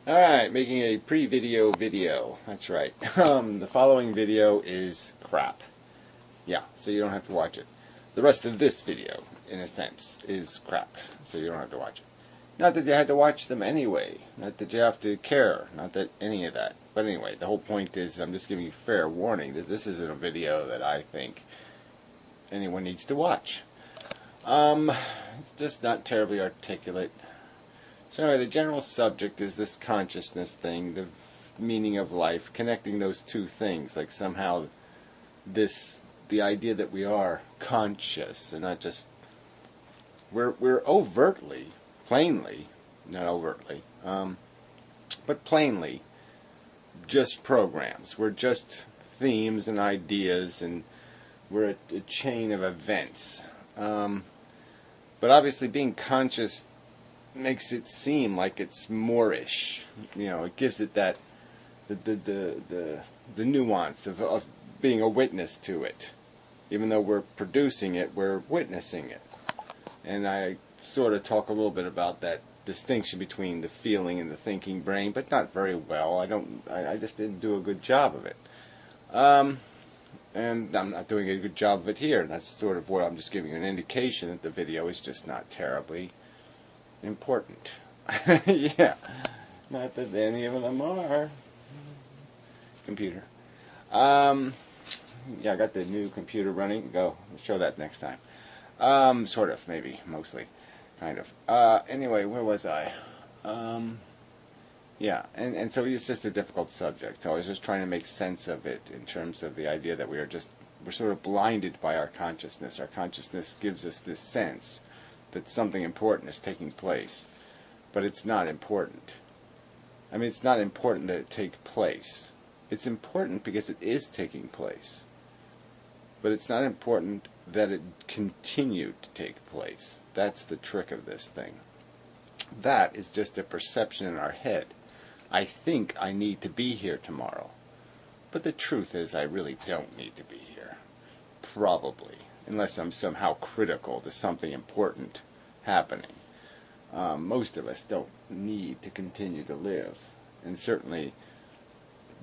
Alright, making a pre-video video. That's right. The following video is crap. Yeah, so you don't have to watch it. The rest of this video, in a sense, is crap. So you don't have to watch it. Not that you had to watch them anyway. Not that you have to care. Not that any of that. But anyway, the whole point is I'm just giving you fair warning that this isn't a video that I think anyone needs to watch. It's just not terribly articulate. So anyway, the general subject is this consciousness thing, the meaning of life, connecting those two things, like somehow the idea that we are conscious and not just, we're overtly, plainly, not overtly, but plainly just programs. We're just themes and ideas, and we're a chain of events. But obviously being conscious makes it seem like it's moreish. You know, it gives it that the nuance of being a witness to it. Even though we're producing it, we're witnessing it. And I sort of talk a little bit about that distinction between the feeling and the thinking brain, but not very well. I just didn't do a good job of it. And I'm not doing a good job of it here. That's sort of what I'm just giving you an indication that the video is just not terribly important. Yeah, not that any of them are. Computer. Yeah, I got the new computer running. I'll show that next time. Sort of, maybe, mostly, kind of. Anyway, where was I? Yeah, and so it's just a difficult subject. So I was just trying to make sense of it in terms of the idea that we're sort of blinded by our consciousness. Our consciousness gives us this sense that something important is taking place, but it's not important. I mean, it's not important that it take place. It's important because it is taking place, but it's not important that it continue to take place. That's the trick of this thing. That is just a perception in our head. I think I need to be here tomorrow, but the truth is I really don't need to be here. Probably. Unless I'm somehow critical to something important happening. Most of us don't need to continue to live. And certainly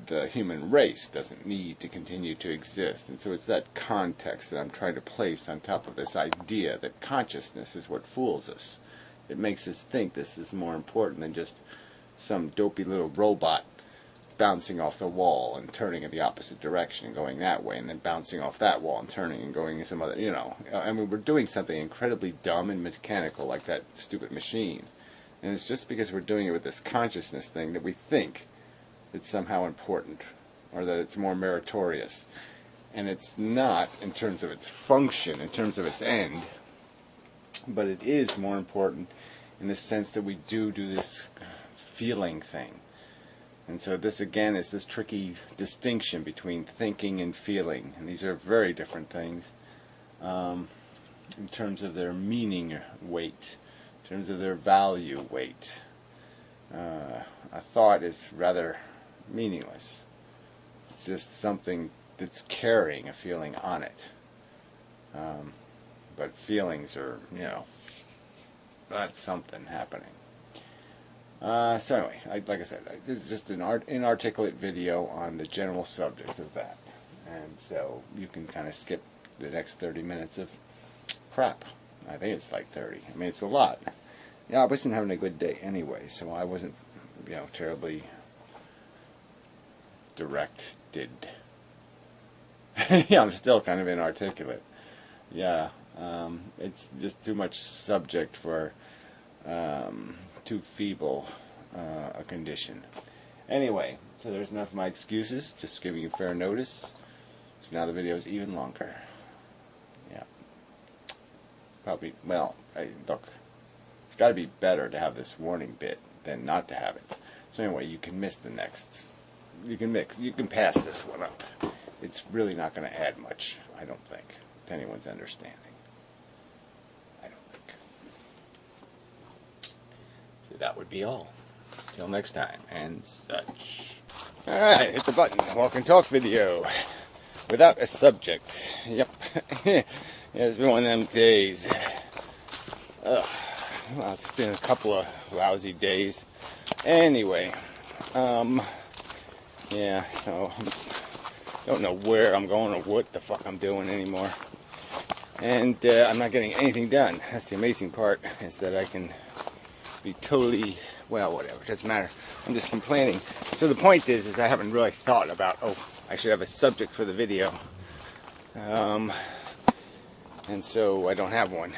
the human race doesn't need to continue to exist. And so it's that context that I'm trying to place on top of this idea that consciousness is what fools us. It makes us think this is more important than just some dopey little robot bouncing off the wall and turning in the opposite direction and going that way, and then bouncing off that wall and turning and going in some other, you know. I mean, we're doing something incredibly dumb and mechanical like that stupid machine. And it's just because we're doing it with this consciousness thing that we think it's somehow important or that it's more meritorious. And it's not in terms of its function, in terms of its end, but it is more important in the sense that we do this feeling thing. And so this again is this tricky distinction between thinking and feeling. And these are very different things in terms of their meaning weight, in terms of their value weight. A thought is rather meaningless. It's just something that's carrying a feeling on it. But feelings are, you know, that's something happening. So anyway, like I said, this is just an inarticulate video on the general subject of that. And so you can kind of skip the next 30 minutes of crap. I think it's like 30. I mean, it's a lot. Yeah, I wasn't having a good day anyway, so I wasn't, you know, terribly directed. Yeah, I'm still kind of inarticulate. Yeah, it's just too much subject for too feeble a condition. Anyway, so there's enough of my excuses, just giving you fair notice. So now the video is even longer. Yeah. Probably, well, look, it's got to be better to have this warning bit than not to have it. So anyway, you can miss the next. You can pass this one up. It's really not going to add much, I don't think, to anyone's understanding. I don't think. So that would be all. Till next time, and such. Alright, hit the button. Walk and talk video. Without a subject. Yep. Yeah, it's been one of them days. Well, it's been a couple of lousy days. Anyway, Yeah, so I don't know where I'm going or what the fuck I'm doing anymore. And I'm not getting anything done. That's the amazing part, is that I can be totally, well, whatever, it doesn't matter. I'm just complaining. So the point is I haven't really thought about, oh, I should have a subject for the video. And so I don't have one.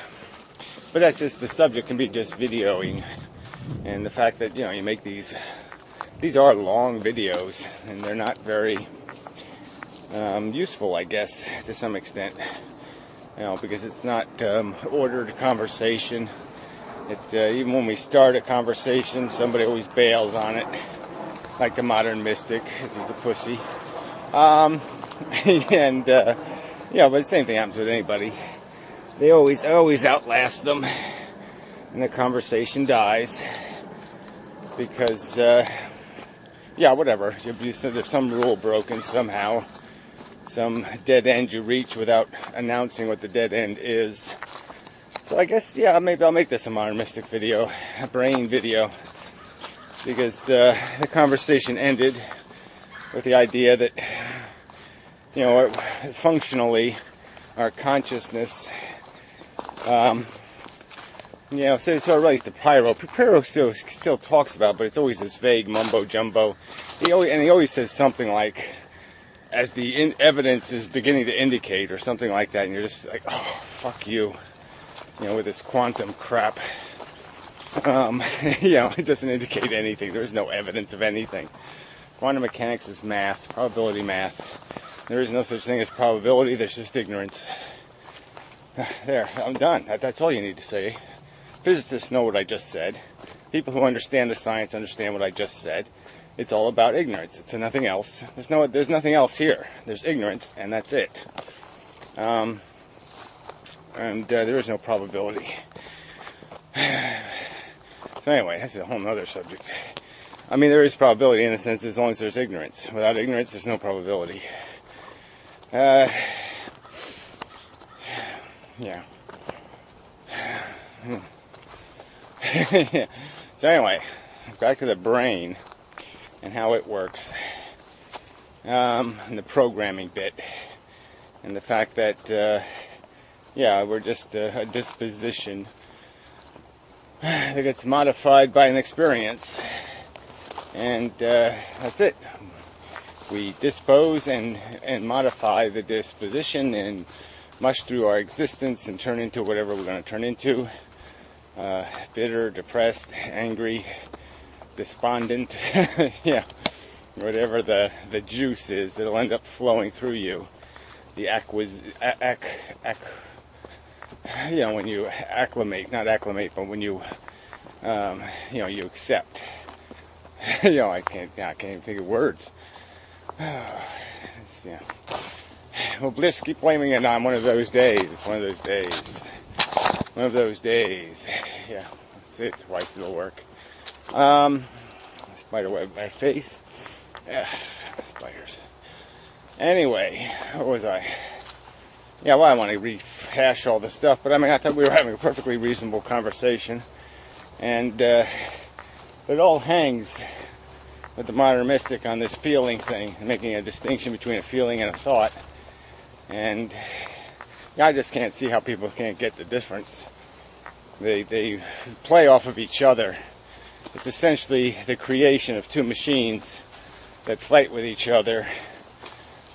But that's just, the subject can be just videoing. And the fact that, you know, you make these are long videos, and they're not very useful, I guess, to some extent. You know, because it's not ordered conversation. Even when we start a conversation, somebody always bails on it, like the modern mystic, because he's a pussy. And yeah, but the same thing happens with anybody. I always outlast them, and the conversation dies because, yeah, whatever. There's some rule broken somehow, some dead end you reach without announcing what the dead end is. So I guess, yeah, maybe I'll make this a modern mystic video, a brain video, because the conversation ended with the idea that, you know, functionally, our consciousness, you know, so it relates to Pyro. Pyro still talks about, but it's always this vague mumbo jumbo. He always says something like, as the evidence is beginning to indicate, or something like that, and you're just like, oh, fuck you. You know, with this quantum crap. You know, it doesn't indicate anything. There is no evidence of anything. Quantum mechanics is math, probability math. There is no such thing as probability, there's just ignorance. There, I'm done. That's all you need to say. Physicists know what I just said. People who understand the science understand what I just said. It's all about ignorance. It's nothing else. There's nothing else here. There's ignorance, and that's it. And there is no probability. So anyway, that's a whole other subject. I mean, there is probability in the sense as long as there's ignorance. Without ignorance, there's no probability. Yeah. So anyway, back to the brain and how it works. And the programming bit. And the fact that, yeah, we're just a disposition that gets modified by an experience. And that's it. We dispose and modify the disposition and mush through our existence and turn into whatever we're going to turn into. Bitter, depressed, angry, despondent. Yeah, whatever the juice is that'll end up flowing through you. The you know, when you acclimate, not acclimate, but when you, you know, you accept. You know, I can't even think of words. Yeah. Well, Bliss, keep blaming it on one of those days. It's one of those days. One of those days. Yeah, that's it. Twice it'll work. Spider web my face. Yeah, spiders. Anyway, what was I? Yeah, well, I want to rehash all this stuff, but I mean, I thought we were having a perfectly reasonable conversation, and it all hangs with the modern mystic on this feeling thing, making a distinction between a feeling and a thought, and I just can't see how people can't get the difference. They play off of each other. It's essentially the creation of two machines that fight with each other,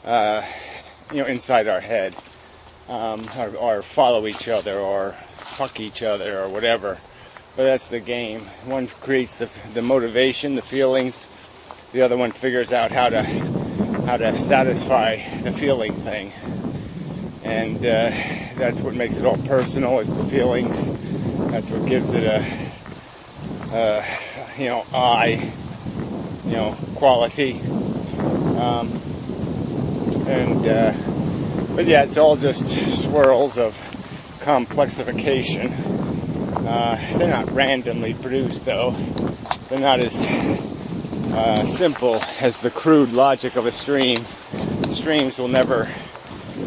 you know, inside our head. Or follow each other, or fuck each other, or whatever. But that's the game. One creates the motivation, the feelings. The other one figures out how to satisfy the feeling thing. And that's what makes it all personal, is the feelings. That's what gives it a you know, you know, quality. But yeah, it's all just swirls of complexification. They're not randomly produced, though. They're not as simple as the crude logic of a stream. Streams will never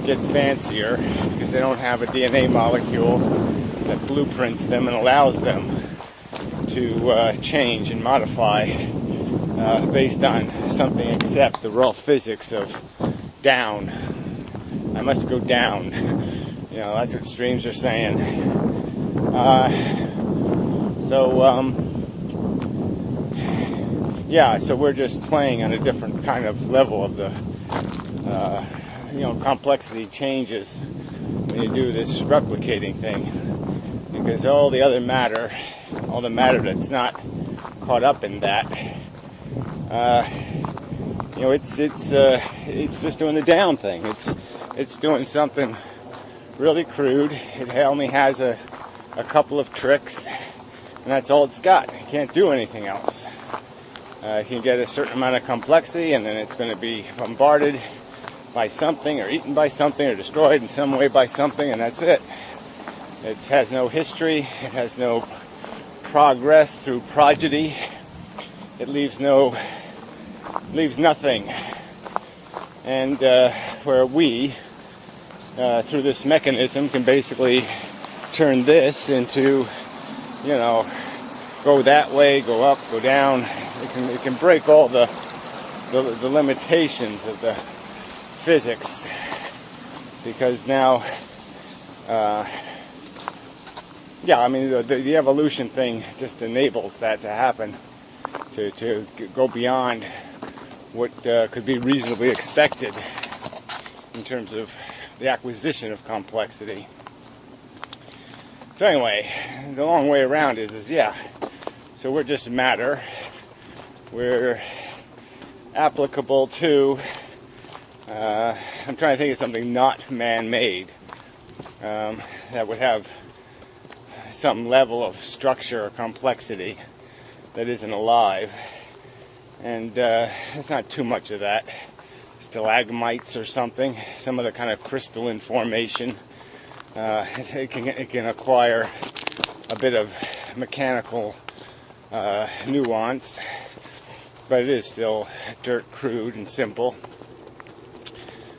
get fancier because they don't have a DNA molecule that blueprints them and allows them to change and modify based on something except the raw physics of down. I must go down. That's what streams are saying. So we're just playing on a different kind of level of the, complexity changes when you do this replicating thing, because all the matter that's not caught up in that, it's just doing the down thing. It's doing something really crude. It only has a couple of tricks, and that's all it's got. It can't do anything else. It can get a certain amount of complexity, and then it's going to be bombarded by something, or eaten by something, or destroyed in some way by something, and that's it. It has no history. It has no progress through progeny. It leaves nothing. And where we, through this mechanism, can basically turn this into, go that way, go up, go down. It can break all the limitations of the physics, because now, the evolution thing just enables that to happen, to go beyond what could be reasonably expected in terms of the acquisition of complexity. So anyway, the long way around is so we're just matter. We're applicable to, I'm trying to think of something not man-made, that would have some level of structure or complexity that isn't alive. And there's not too much of that. Stalagmites or something, some other kind of crystalline formation. It can acquire a bit of mechanical nuance, but it is still dirt crude and simple.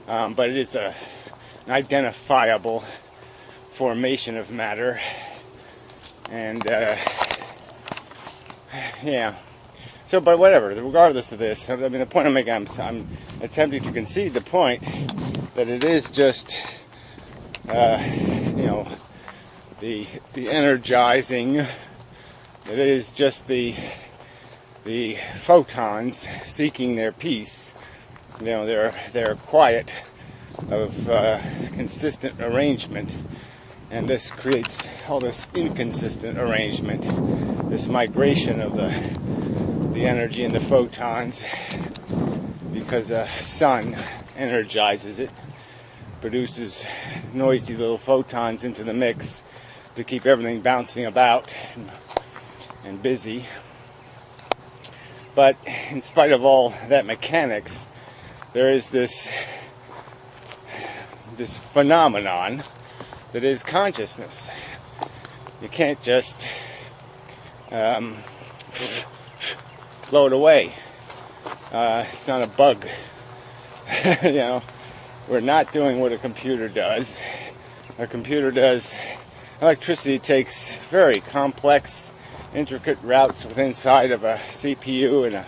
But it is an identifiable formation of matter. And So, but whatever, regardless of this, I mean, the point I'm making, I'm attempting to concede the point that it is just, the energizing, it is just the photons seeking their peace, their quiet of consistent arrangement, and this creates all this inconsistent arrangement, this migration of the energy in the photons, because the sun energizes it, produces noisy little photons into the mix to keep everything bouncing about and busy. But in spite of all that mechanics, there is this phenomenon that is consciousness. You can't just blow it away. It's not a bug. We're not doing what a computer does. A computer does, electricity takes very complex, intricate routes inside of a CPU and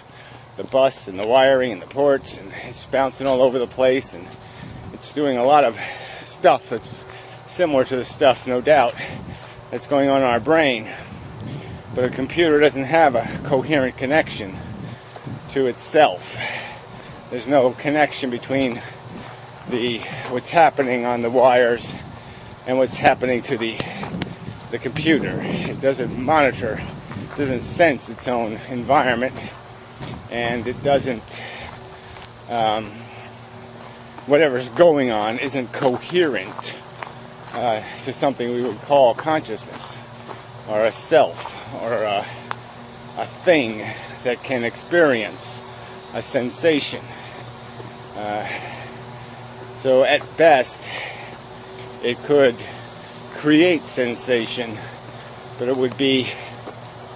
the bus and the wiring and the ports, and it's bouncing all over the place, and it's doing a lot of stuff that's similar to the stuff, no doubt, that's going on in our brain. But a computer doesn't have a coherent connection to itself. There's no connection between what's happening on the wires and what's happening to the computer. It doesn't monitor, it doesn't sense its own environment, and it doesn't, whatever's going on isn't coherent to something we would call consciousness, or a self, or a thing that can experience a sensation. So at best, it could create sensation, but it would be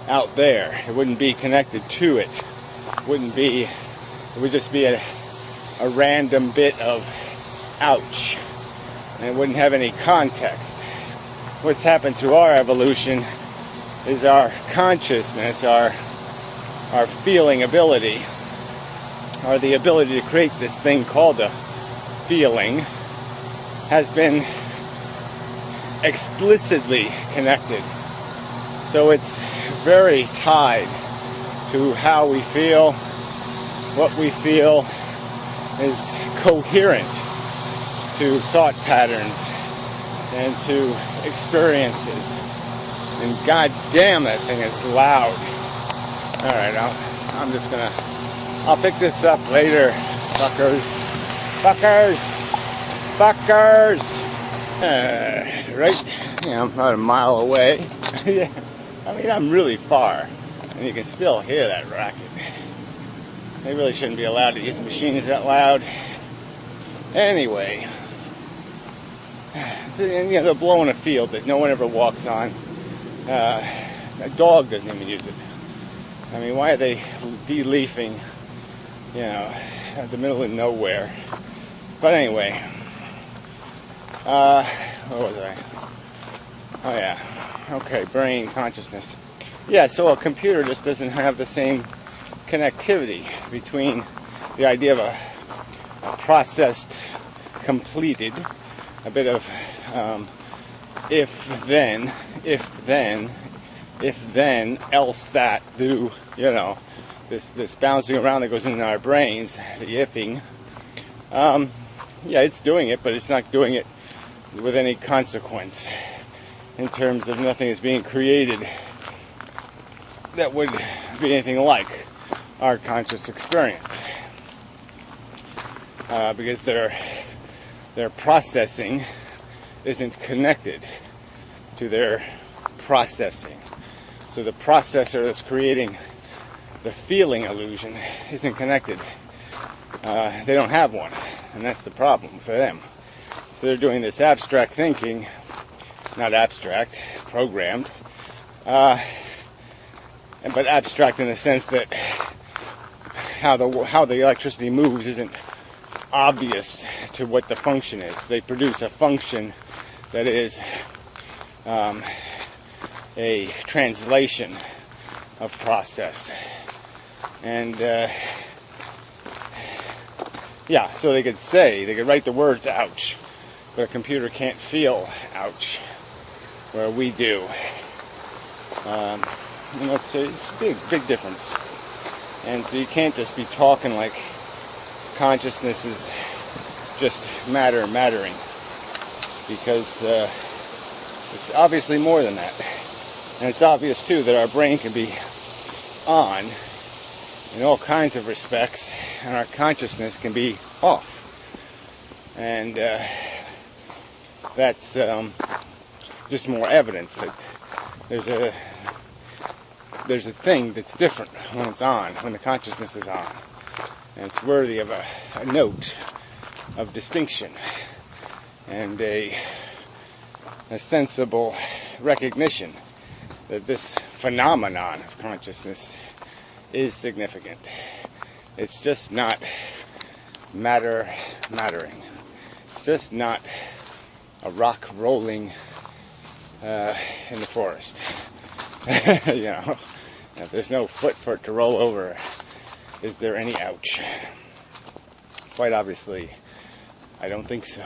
out there. It wouldn't be connected to it. It would just be a random bit of ouch, and it wouldn't have any context. What's happened through our evolution is our consciousness, our our feeling ability, or the ability to create this thing called a feeling, has been explicitly connected. So it's very tied to how we feel. What we feel is coherent to thought patterns and to experiences. And god damn, that thing is loud. Alright, I'll pick this up later, fuckers. Right, yeah, I'm about a mile away. Yeah, I mean, I'm really far, and you can still hear that racket. They really shouldn't be allowed to use machines that loud. Anyway, they're blowing a field that no one ever walks on. A dog doesn't even use it. I mean, why are they de-leafing, at the middle of nowhere? But anyway, where was I? Oh yeah, okay, brain consciousness. Yeah, so a computer just doesn't have the same connectivity between the idea of a processed, completed, a bit of if then, else that, do, this bouncing around that goes into our brains, the ifing. Yeah, it's doing it, but it's not doing it with any consequence in terms of nothing is being created that would be anything like our conscious experience, because their processing isn't connected to their processing. So the processor that's creating the feeling illusion isn't connected. They don't have one, and that's the problem for them. So they're doing this abstract thinking, not abstract, programmed, but abstract in the sense that how the electricity moves isn't obvious to what the function is. They produce a function that is a translation of process. And yeah, so they could write the words ouch, but a computer can't feel ouch, where we do. It's a big difference. And so you can't just be talking like consciousness is just mattering, because it's obviously more than that. And it's obvious too that our brain can be on in all kinds of respects, and our consciousness can be off. And that's just more evidence that there's a thing that's different when it's on, when the consciousness is on. And it's worthy of a note of distinction and a sensible recognition that this phenomenon of consciousness is significant. It's just not mattering. It's just not a rock rolling in the forest. If there's no foot for it to roll over, is there any ouch? Quite obviously, I don't think so.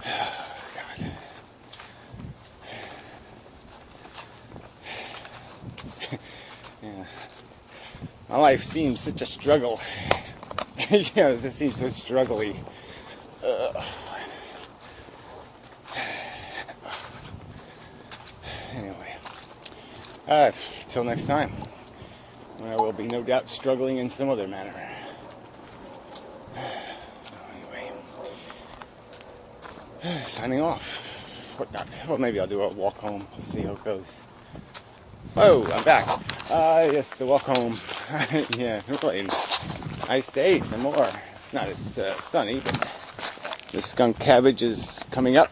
God. Yeah. My life seems such a struggle. It just seems so struggly. Anyway, till next time, when I will be no doubt struggling in some other manner. Anyway, signing off. Whatnot. Well, maybe I'll do a walk home. See how it goes. Oh, I'm back. Yes, the walk home. Yeah, really nice day, some more. Not as sunny, but the skunk cabbage is coming up.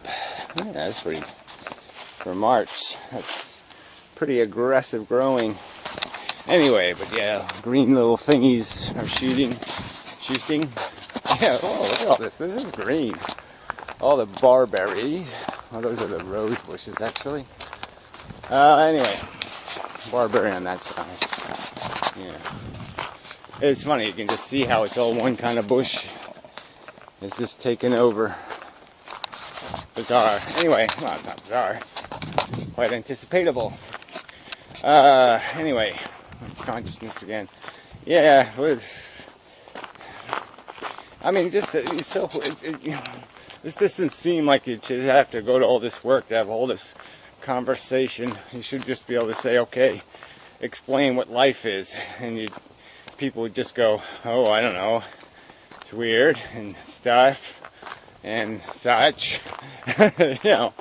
Yeah, that's pretty, for March, that's pretty aggressive growing. Anyway, but yeah, green little thingies are shooting. Yeah, oh, look at all this. This is green. All the barberries. Oh, those are the rose bushes, actually. Anyway, barberry on that side. Yeah. It's funny, you can just see how it's all one kind of bush. It's just taken over. Bizarre. Anyway, well, it's not bizarre. It's quite anticipatable. Anyway, consciousness again. Yeah, I mean, just so this doesn't seem like you should have to go to all this work to have all this conversation. You should just be able to say, okay, explain what life is, and people would just go, oh, I don't know, it's weird and stuff and such, you know.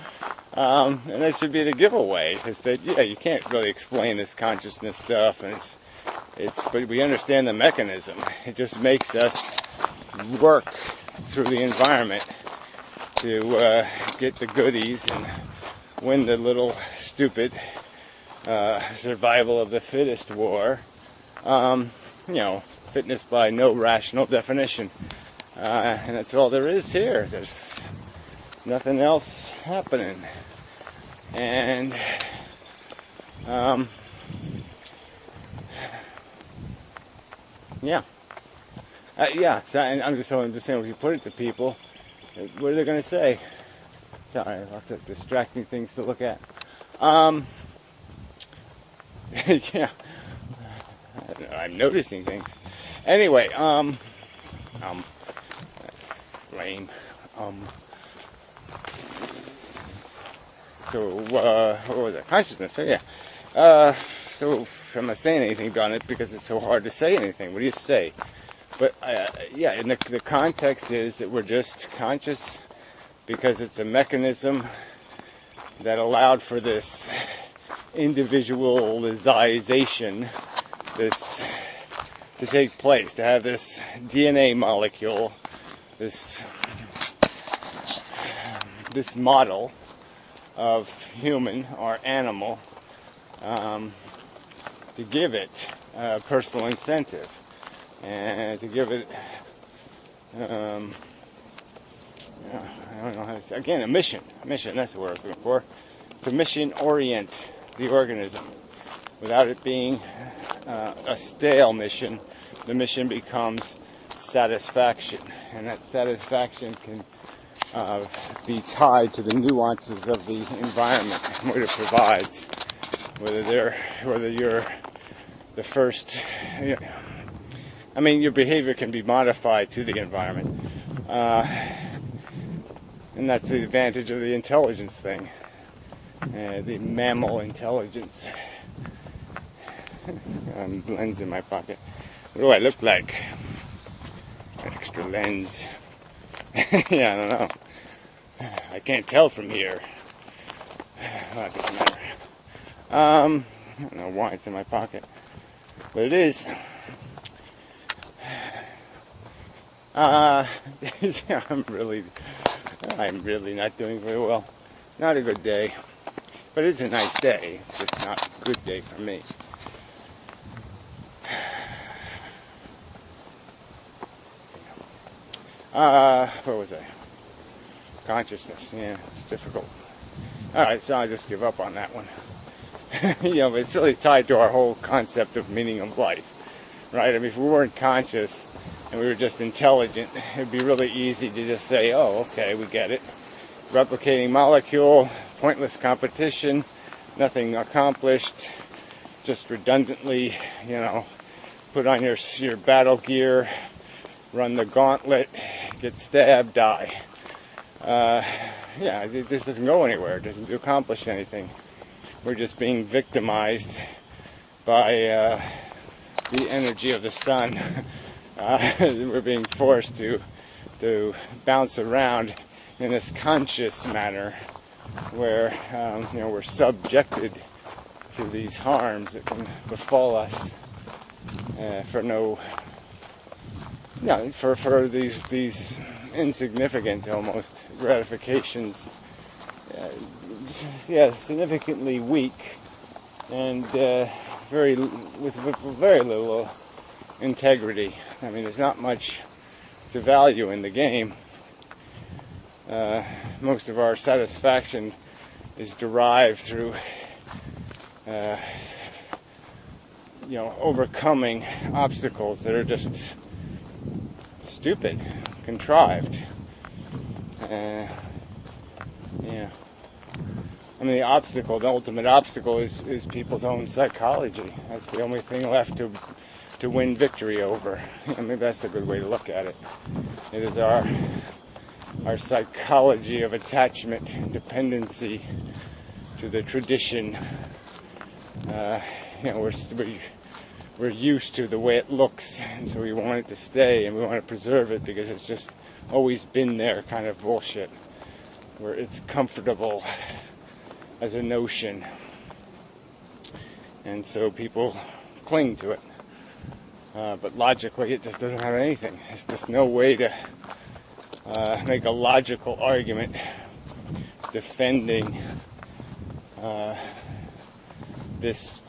And that should be the giveaway, is that, yeah, you can't really explain this consciousness stuff, and but we understand the mechanism. It just makes us work through the environment to get the goodies and win the little stupid survival of the fittest war. You know, fitness by no rational definition. And that's all there is here. There's nothing else happening. And yeah. Yeah, so, and I'm just saying, if you put it to people, what are they going to say? Sorry, lots of distracting things to look at. Yeah, I don't know, I'm noticing things. Anyway, that's lame. So, what was it? Consciousness, so yeah. So, I'm not saying anything about it because it's so hard to say anything. What do you say? But, yeah, and the context is that we're just conscious because it's a mechanism that allowed for this individualization, this to take place, to have this DNA molecule, this model of human or animal, to give it a personal incentive, and to give it, I don't know how to say, again, a mission, that's the word I was looking for, to mission orient the organism. Without it being a stale mission, the mission becomes satisfaction, and that satisfaction can be tied to the nuances of the environment and what it provides. Whether you're the first, you know, I mean, your behavior can be modified to the environment, and that's the advantage of the intelligence thing, the mammal intelligence. Lens in my pocket. What do I look like? An extra lens. Yeah, I don't know. I can't tell from here. Well, it doesn't matter. I don't know why it's in my pocket, but it is. Yeah, I'm really not doing very well. Not a good day, but it's a nice day. It's just not a good day for me. What was I? Consciousness. Yeah, it's difficult. Alright, so I'll just give up on that one. You know, it's really tied to our whole concept of meaning of life, right? I mean, if we weren't conscious and we were just intelligent, it'd be really easy to just say, oh, okay, we get it. Replicating molecule, pointless competition, nothing accomplished, just redundantly, you know, put on your battle gear, run the gauntlet, get stabbed, die. Yeah, this doesn't go anywhere. It doesn't accomplish anything. We're just being victimized by the energy of the sun. We're being forced to bounce around in this conscious manner, where you know, we're subjected to these harms that can befall us for these insignificant almost gratifications. Yeah, significantly weak and with very little integrity. I mean, there's not much to value in the game. Most of our satisfaction is derived through overcoming obstacles that are just stupid, contrived. I mean, the ultimate obstacle is people's own psychology. That's the only thing left to win victory over. Maybe that's a good way to look at it. It is our psychology of attachment and dependency to the tradition. We're used to the way it looks, and so we want it to stay, and we want to preserve it because it's just always been there kind of bullshit, where it's comfortable as a notion, and so people cling to it. But logically, it just doesn't have anything. There's just no way to make a logical argument defending this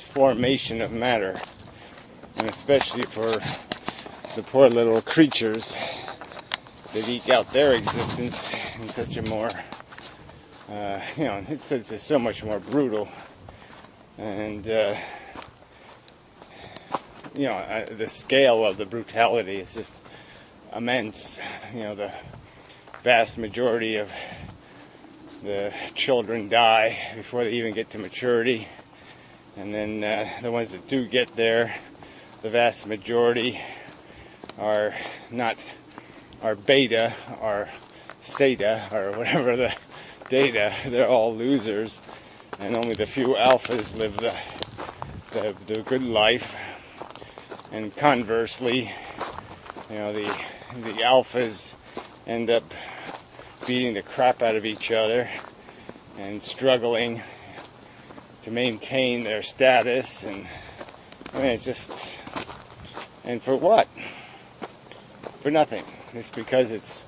formation of matter, and especially for the poor little creatures that eke out their existence in such a more, it's just so much more brutal, and the scale of the brutality is just immense. The vast majority of the children die before they even get to maturity. And then the ones that do get there, the vast majority are beta, or zeta, or whatever the data. They're all losers, and only the few alphas live the good life. And conversely, the alphas end up beating the crap out of each other and struggling to maintain their status, and it's just, and for what? For nothing. It's because it's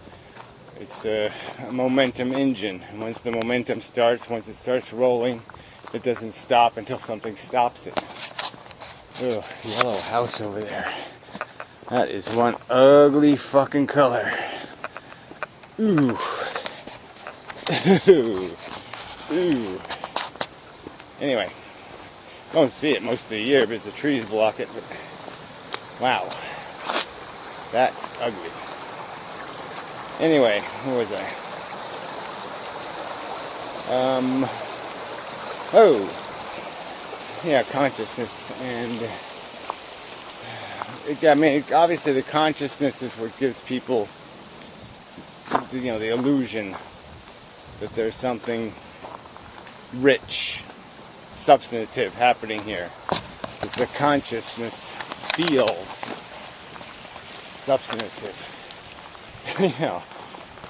a momentum engine, and once the momentum starts, once it starts rolling, it doesn't stop until something stops it. Ugh, yellow house over there. That is one ugly fucking color. Ooh. Ooh. Anyway, don't see it most of the year because the trees block it, but wow, that's ugly. Anyway, where was I? Consciousness, and obviously the consciousness is what gives people, the illusion that there's something rich, substantive happening here. Because the consciousness feels substantive.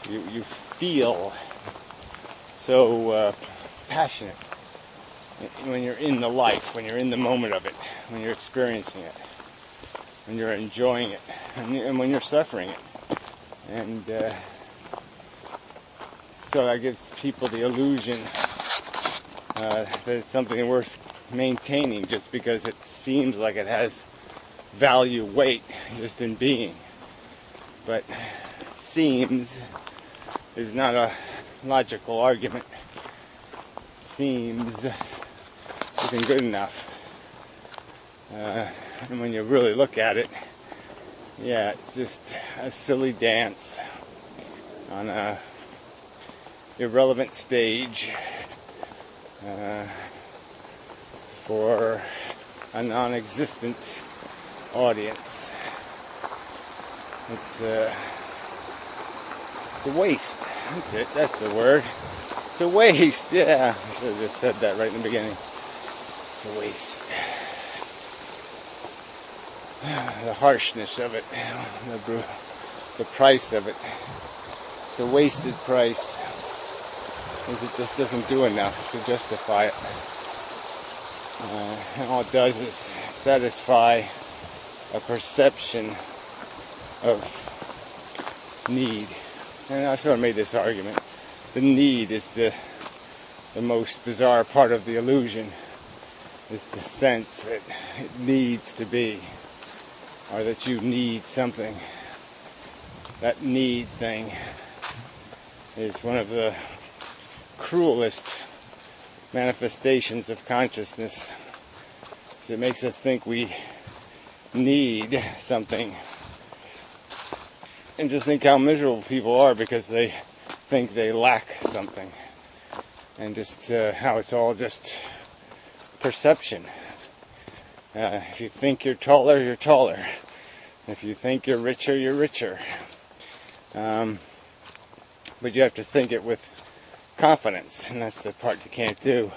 You feel so passionate when you're in the life, when you're in the moment of it, when you're experiencing it, when you're enjoying it, and when you're suffering it. And so that gives people the illusion that it's something worth maintaining just because it seems like it has value, weight, just in being. But seems is not a logical argument. Seems isn't good enough. And when you really look at it, it's just a silly dance on a irrelevant stage for a non-existent audience. It's a waste. That's it. That's the word. It's a waste. Yeah, I should have just said that right in the beginning. It's a waste. The harshness of it, the price of it. It's a wasted price, because it just doesn't do enough to justify it. And all it does is satisfy a perception of need. And I sort of made this argument. The need is the most bizarre part of the illusion, is the sense that it needs to be, or that you need something. That need thing is one of the cruelest manifestations of consciousness. So it makes us think we need something. And just think how miserable people are because they think they lack something. And just how it's all just perception. If you think you're taller, you're taller. If you think you're richer. But you have to think it with confidence, and that's the part you can't do.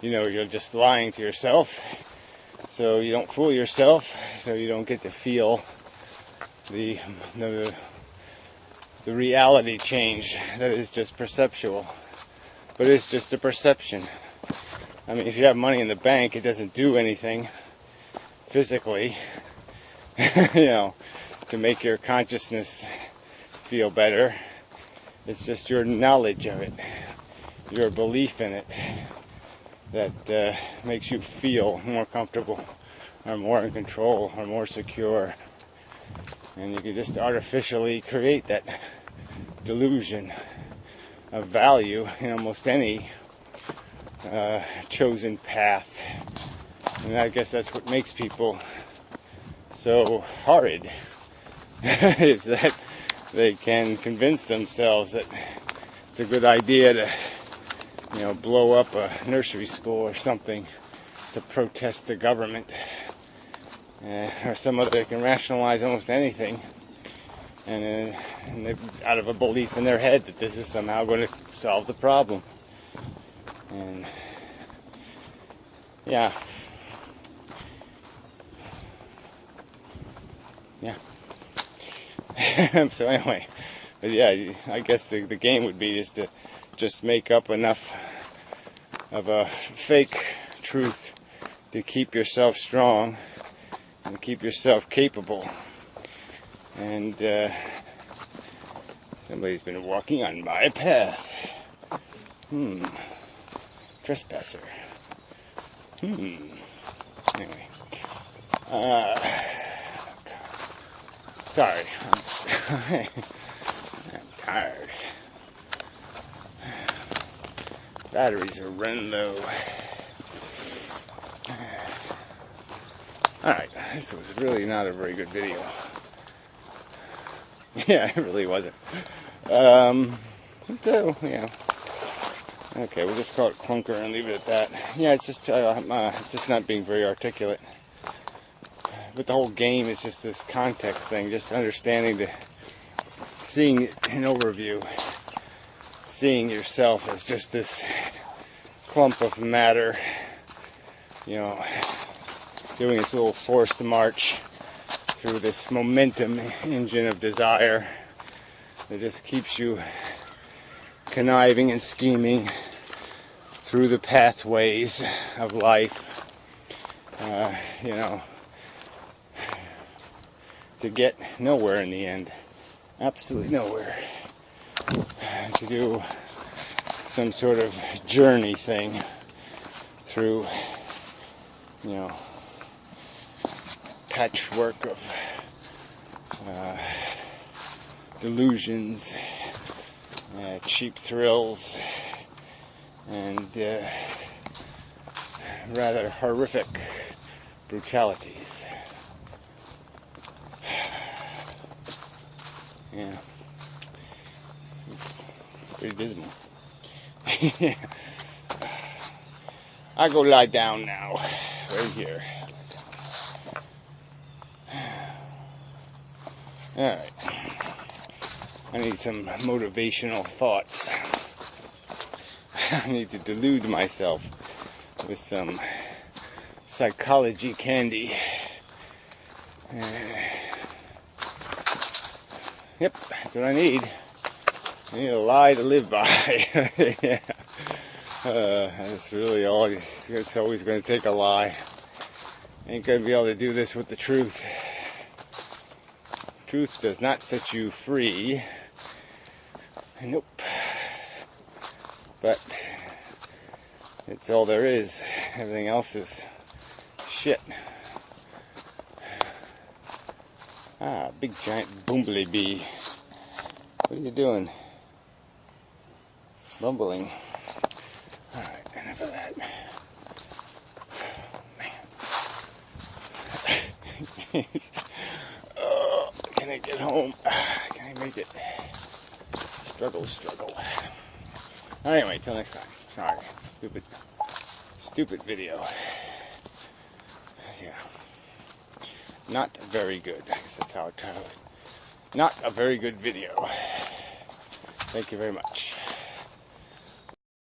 You know, you're just lying to yourself, so you don't fool yourself, so you don't get to feel the reality change that is just perceptual. But it's just a perception. I mean, if you have money in the bank, it doesn't do anything physically, you know, to make your consciousness feel better. It's just your knowledge of it, your belief in it, that makes you feel more comfortable, or more in control, or more secure. And you can just artificially create that delusion of value in almost any chosen path. And I guess that's what makes people so horrid, is that they can convince themselves that it's a good idea to, you know, blow up a nursery school or something to protest the government, or some other. They can rationalize almost anything, and out of a belief in their head that this is somehow going to solve the problem. And yeah. So anyway, but yeah, I guess the game would be is to just make up enough of a fake truth to keep yourself strong and keep yourself capable. And somebody's been walking on my path. Trespasser. Anyway. Sorry. I'm tired. Batteries are running low. Alright, this was really not a very good video. Yeah, it really wasn't. So, yeah. Okay, we'll just call it clunker and leave it at that. Yeah, it's just not being very articulate. But the whole game is just this context thing, just understanding seeing it in overview, seeing yourself as just this clump of matter, you know, doing its little forced march through this momentum engine of desire that just keeps you conniving and scheming through the pathways of life, you know, to get nowhere in the end. Absolutely nowhere. To do some sort of journey thing through, you know, patchwork of delusions, cheap thrills, and rather horrific brutalities. Yeah. Pretty dismal. I go lie down now. Right here. Alright. I need some motivational thoughts. I need to delude myself with some psychology candy. Yep, that's what I need. I need a lie to live by. Yeah. That's really all. It's always going to take a lie. Ain't going to be able to do this with the truth. Truth does not set you free. Nope. But it's all there is. Everything else is shit. Ah, big giant bumblebee. What are you doing? Bumbling. Alright, enough of that. Man. Oh, can I get home? Can I make it? Struggle. Anyway, till next time. Sorry. Stupid video. Yeah. Not very good. I guess that's how I title it. Not a very good video. Thank you very much.